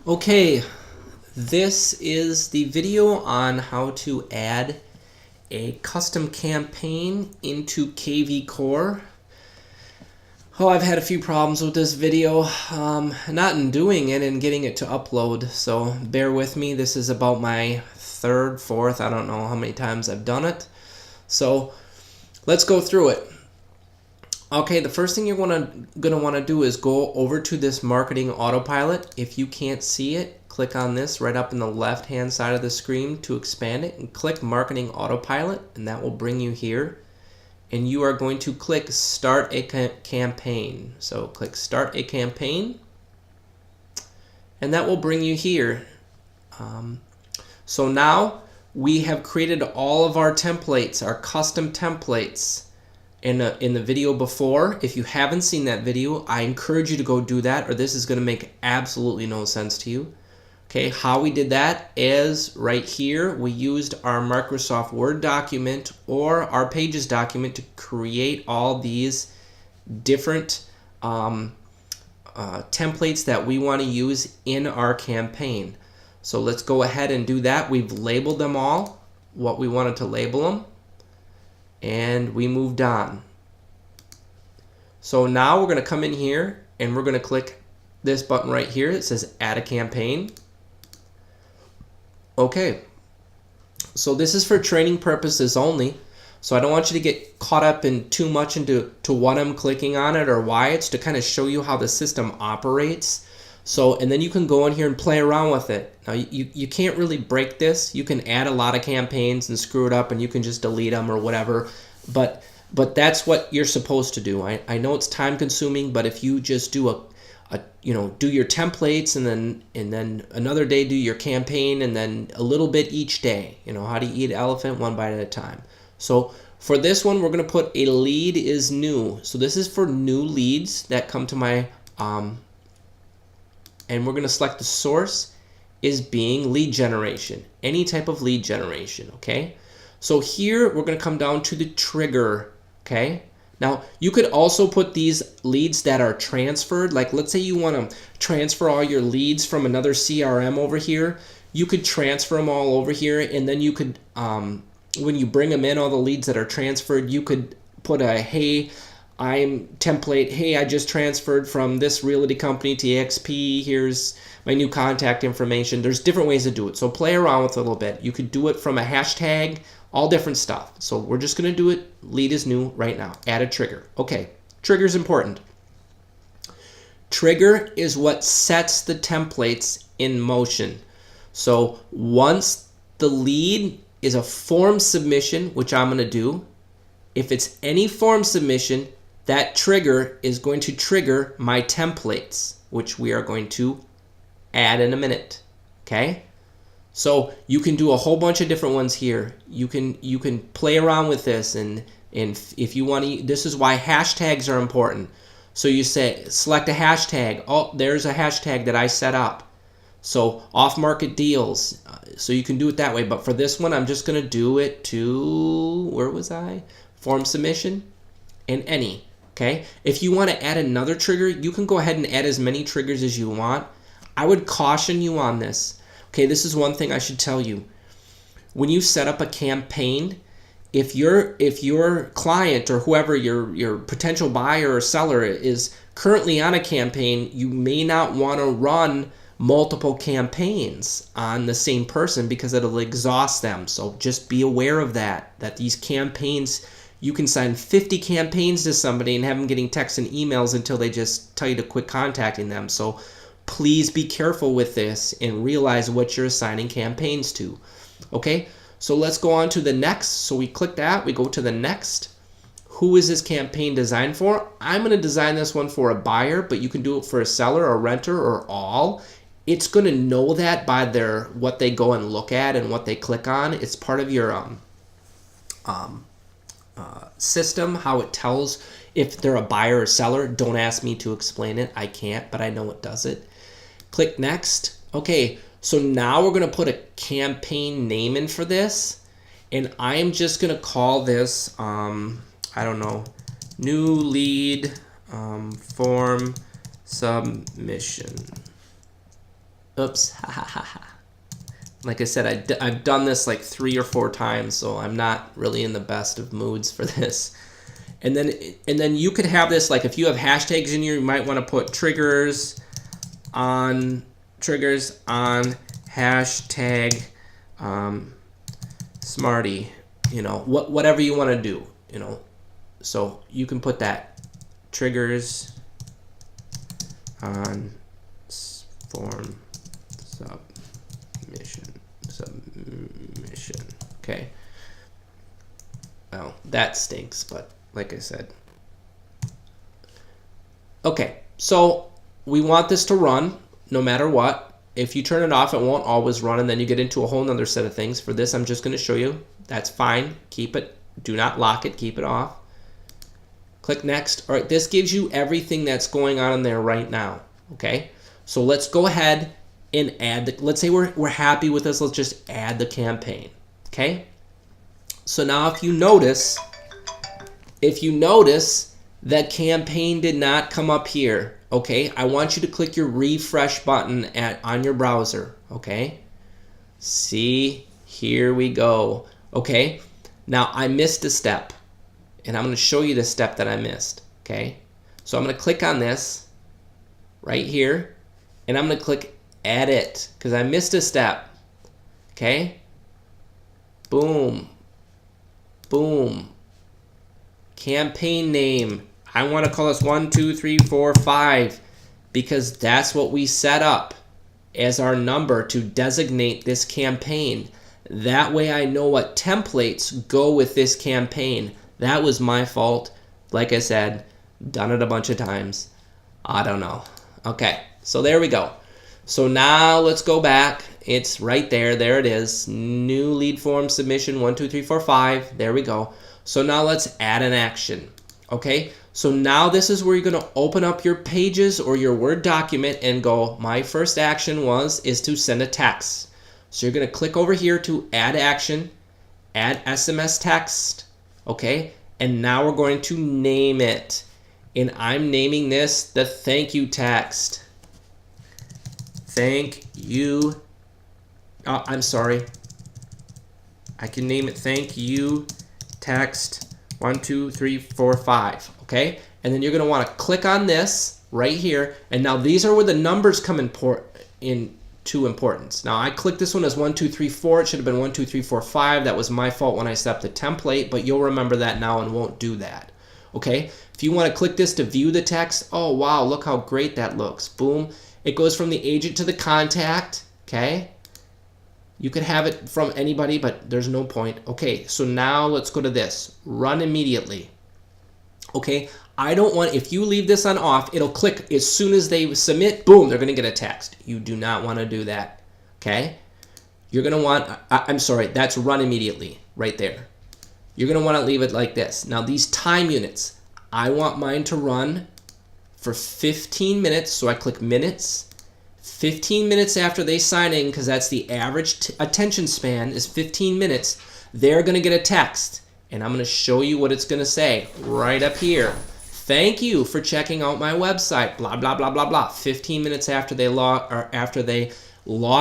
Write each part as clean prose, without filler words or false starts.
Okay, this is the video on how to add a custom campaign into KVCORE. Oh, I've had a few problems with this video, not in doing it and getting it to upload, so bear with me. This is about my third, fourth, I don't know how many times I've done it. So let's go through it. Okay, the first thing you're gonna want to do is go over to this marketing autopilot. If you can't see it, click on this right up in the left hand side of the screen to expand it and click marketing autopilot, and that will bring you here. And you are going to click start a campaign. So click start a campaign, and that will bring you here. So now we have created all of our templates, our custom templates. In the video before. If you haven't seen that video, I encourage you to go do that, or this is going to make absolutely no sense to you. Okay, how we did that is right here. We used our Microsoft Word document or our Pages document to create all these different templates that we want to use in our campaign. So let's go ahead and do that. We've labeled them all, what we wanted to label them, and we moved on. So now we're going to come in here and we're going to click this button right here. It says add a campaign. Okay, so this is for training purposes only, so I don't want you to get caught up in too much into what I'm clicking on it or why. It's to kind of show you how the system operates. So, and then you can go in here and play around with it. Now, you can't really break this. You can add a lot of campaigns and screw it up, and you can just delete them or whatever. But that's what you're supposed to do. I know it's time consuming, but if you just do do your templates and then another day do your campaign and then a little bit each day. How to eat an elephant one bite at a time. So for this one, we're going to put a lead is new. So this is for new leads that come to my and we're going to select the source is being lead generation, any type of lead generation. Okay, so here we're going to come down to the trigger. Okay, now you could also put these leads that are transferred, like let's say you want to transfer all your leads from another CRM over here. You could transfer them all over here, and then you could when you bring them in, all the leads that are transferred, you could put a hey template, hey, I just transferred from this realty company to EXP, here's my new contact information. There's different ways to do it, so play around with it a little bit. You could do it from a hashtag, all different stuff. So we're just going to do it, lead is new right now. Add a trigger. Okay, trigger is important. Trigger is what sets the templates in motion. So once the lead is a form submission, which I'm going to do, if it's any form submission, that trigger is going to trigger my templates, which we are going to add in a minute. Okay? So you can do a whole bunch of different ones here. You can play around with this, and if you want to, this is why hashtags are important. So you say select a hashtag. Oh, there's a hashtag that I set up. So off-market deals. So you can do it that way. But for this one, I'm just going to do it to, where was I? Form submission and any. Okay, if you want to add another trigger, you can go ahead and add as many triggers as you want. I would caution you on this. Okay, this is one thing I should tell you. When you set up a campaign, if your client or whoever your potential buyer or seller is currently on a campaign, you may not want to run multiple campaigns on the same person because it'll exhaust them. So just be aware of that these campaigns, you can sign 50 campaigns to somebody and have them getting texts and emails until they just tell you to quit contacting them. So please be careful with this and realize what you're assigning campaigns to. Okay, so let's go on to the next. So we click that, we go to the next. Who is this campaign designed for? I'm going to design this one for a buyer, but you can do it for a seller, a renter, or all. It's going to know that by what they go and look at and what they click on. It's part of your system, how it tells if they're a buyer or seller. Don't ask me to explain it. I can't, but I know it does it. Click next. Okay, so now we're going to put a campaign name in for this, and I am just going to call this, I don't know, new lead form submission. Oops. Like I said, I've done this like 3 or 4 times, so I'm not really in the best of moods for this. And then you could have this, like if you have hashtags in here, you might want to put triggers on hashtag Smarty, you know, whatever you want to do, you know. So you can put that, triggers on form submission. Okay. Well, that stinks, but like I said. Okay, so we want this to run no matter what. If you turn it off, it won't always run, and then you get into a whole nother set of things. For this, I'm just going to show you. That's fine. Keep it. Do not lock it. Keep it off. Click next. All right, this gives you everything that's going on in there right now. Okay, so let's go ahead and add the, let's say we're happy with this. Let's just add the campaign. Okay, so now if you notice that campaign did not come up here. Okay, I want you to click your refresh button on your browser. Okay, see, here we go. Okay, now I missed a step, and I'm going to show you the step that I missed. Okay, so I'm going to click on this right here, and I'm going to click edit because I missed a step. Okay, boom, boom. Campaign name, I want to call this 1, 2, 3, 4, 5 because that's what we set up as our number to designate this campaign. That way I know what templates go with this campaign. That was my fault. Like I said, done it a bunch of times. I don't know. Okay, so there we go. So now let's go back. It's right there. There it is. New lead form submission 1, 2, 3, 4, 5. There we go. So now let's add an action. Okay, so now this is where you're going to open up your pages or your Word document and go, my first action is to send a text. So you're going to click over here to add action, add SMS text. Okay, and now we're going to name it. And I'm naming this the thank you text. Thank you. Oh, I'm sorry. I can name it thank you text 1, 2, 3, 4, 5. Okay, and then you're going to want to click on this right here, and now these are where the numbers come into importance. Now I clicked this one as 1, 2, 3, 4. It should have been 1, 2, 3, 4, 5. That was my fault when I set up the template, but you'll remember that now and won't do that. Okay, if you want to click this to view the text, oh wow, look how great that looks. Boom, it goes from the agent to the contact. Okay, you could have it from anybody, but there's no point. Okay, so now let's go to this. Run immediately. Okay, I don't want, if you leave this on off, it'll click as soon as they submit, boom, they're going to get a text. You do not want to do that. Okay, you're going to want, I'm sorry, that's run immediately right there. You're going to want to leave it like this. Now these time units, I want mine to run for 15 minutes, so I click minutes. 15 minutes after they sign in, because that's the average attention span is 15 minutes, they're going to get a text. And I'm going to show you what it's going to say right up here. Thank you for checking out my website, blah, blah, blah, blah, blah. 15 minutes after they log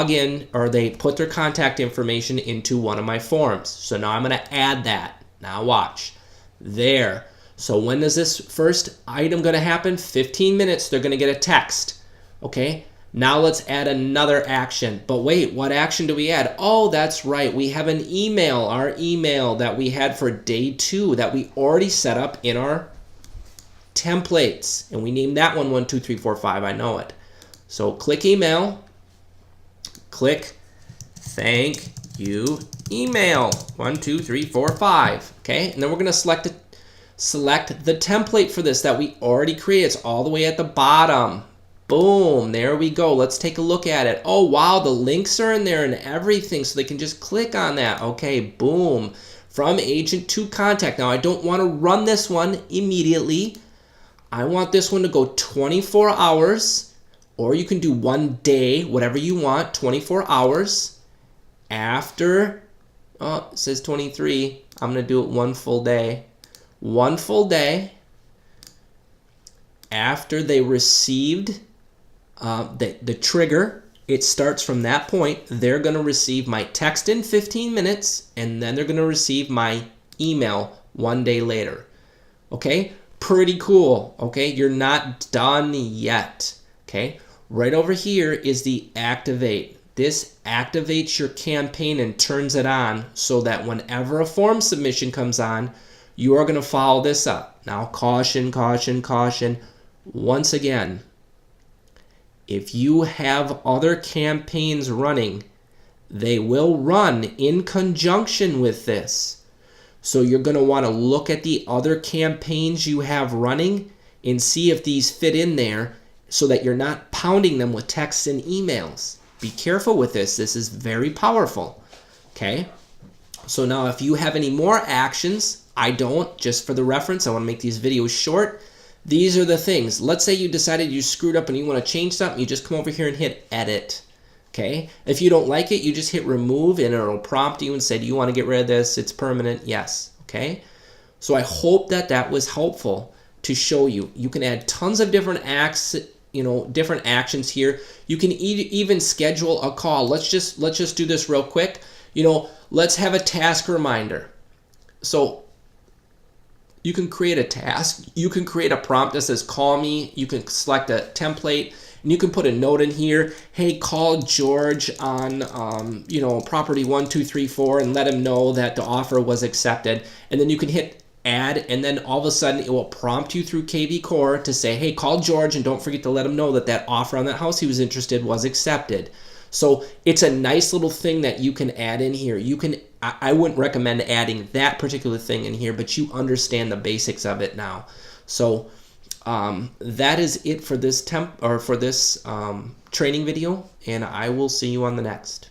in or they put their contact information into one of my forms. So now I'm going to add that. Now watch. There. So when is this first item going to happen? 15 minutes, they're going to get a text. Okay? Now let's add another action. But wait, what action do we add? Oh, that's right. We have an email, our email that we had for day 2 that we already set up in our templates. And we named that one 1, 2, 3, 4, 5. I know it. So click email. Click thank you email 1, 2, 3, 4, 5. Okay, and then we're going to select the template for this that we already created. It's all the way at the bottom. Boom, there we go. Let's take a look at it. Oh, wow, the links are in there and everything, so they can just click on that. Okay, boom. From agent to contact. Now, I don't want to run this one immediately. I want this one to go 24 hours, or you can do 1 day, whatever you want, 24 hours after, oh, it says 23. I'm going to do it 1 full day. 1 full day after they received the trigger it starts from that point. They're going to receive my text in 15 minutes, and then they're going to receive my email 1 day later. Okay, pretty cool. Okay, you're not done yet. Okay, right over here is the activate. This activates your campaign and turns it on so that whenever a form submission comes on, you are going to follow this up. Now, caution, caution, caution. Once again, if you have other campaigns running, they will run in conjunction with this. So you're going to want to look at the other campaigns you have running and see if these fit in there so that you're not pounding them with texts and emails. Be careful with this. This is very powerful. Okay? So now if you have any more actions, I don't, just for the reference, I want to make these videos short. These are the things. Let's say you decided you screwed up and you want to change something. You just come over here and hit edit. Okay? If you don't like it, you just hit remove and it'll prompt you and say, do you want to get rid of this? It's permanent. Yes. Okay? So I hope that that was helpful to show you. You can add tons of different different actions here. You can even schedule a call. Let's just do this real quick. Let's have a task reminder. So you can create a task. You can create a prompt that says call me. You can select a template and you can put a note in here. Hey, call George on property 1234 and let him know that the offer was accepted. And then you can hit add, and then all of a sudden it will prompt you through KVCORE to say, hey, call George and don't forget to let him know that that offer on that house he was interested was accepted. So it's a nice little thing that you can add in here. I wouldn't recommend adding that particular thing in here, but you understand the basics of it now. So that is it for this training video, and I will see you on the next.